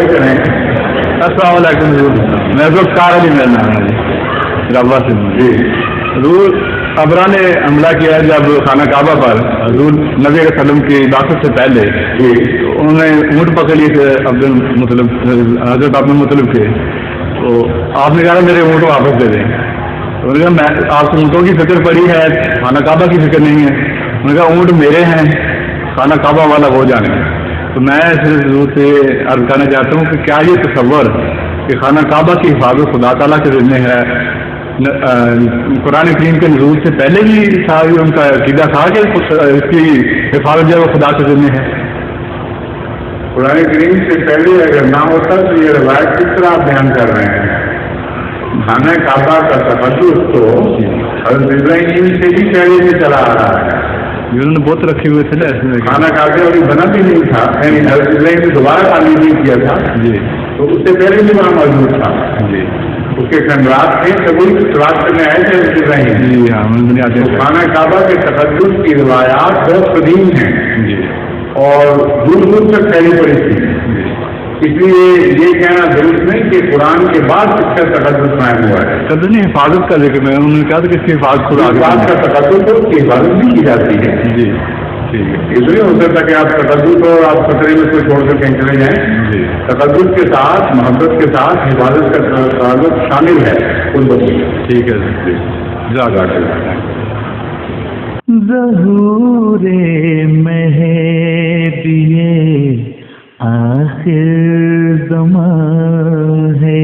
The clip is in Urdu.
آگے کریں. السلام علیکم حضور. میں ذوالفقار علی میرا نام ہے جی, رابعہ سے. جی حضور ابرا نے حملہ کیا جب خانہ کعبہ پر حضور نبی علیہ وسلم کی دعوت سے پہلے. جی انہوں نے اونٹ پکڑ لیے تھے حضرت عبد المطلب کے. تو آپ نے کہا میرے اونٹ واپس دے دیں. انہوں نے کہا میں آپ کو اونٹوں کی فکر پڑی ہے, خانہ کعبہ کی فکر نہیں ہے. انہوں نے کہا اونٹ میرے ہیں, خانہ کعبہ والا وہ جانے. تو میں صرف حضور سے عرض کرنا چاہتا ہوں کہ کیا یہ تصور کہ خانہ کعبہ کی حفاظت خدا تعالیٰ کے ذمہ ہے, قرآن کریم کے نزول سے پہلے بھی تھا, ان کا عقیدہ تھا کہ اس کی حفاظت جو ہے وہ خدا کے ذمہ ہے؟ قرآن کریم سے پہلے اگر نہ ہوتا تو یہ روایت کس طرح آپ بیان کر رہے ہیں؟ خانہ کعبہ کا تقدس تو حضرت ابراہیم سے بھی پہلے سے چلا آ رہا ہے. انہوں نے بہت رکھے ہوئے تھے نا اس میں. خانہ کعبہ ابھی بنا بھی نہیں تھا, یعنی حضرت ابراہیم نے دوبارہ تعمیر نہیں کیا تھا. جی تو اس سے پہلے بھی وہاں موجود تھا. جی اس کے خندرات تھے, سبھی سراغ کرنے آئے تھے حضرت ابراہیم. جی ہاں بنیادی خانہ کعبہ کے تقدس کی روایات بہت قدیم ہیں جی اور دور دور تک پھیلی پڑی تھی. اس لیے یہ کہنا درست نہیں کہ قرآن کے بعد اس کا تقدس قائم ہوا ہے. قدر نہیں, حفاظت کا ذکر میں انہوں نے کہا تھا کہ اس کی حفاظت خدا اس بات کا تقدس تو اس کی حفاظت نہیں کی جاتی ہے. جی ٹھیک ہے. اس لیے ہو سکتا کہ آپ تقدس اور آپ خطرے میں کوئی چھوڑ کر کہیں چلے جائیں. جی تقدس کے ساتھ محبت کے ساتھ حفاظت کا تعلق شامل ہے ان بچوں. ٹھیک ہے جزاک اللہ. ظہور مہدی آخر زمان ہے.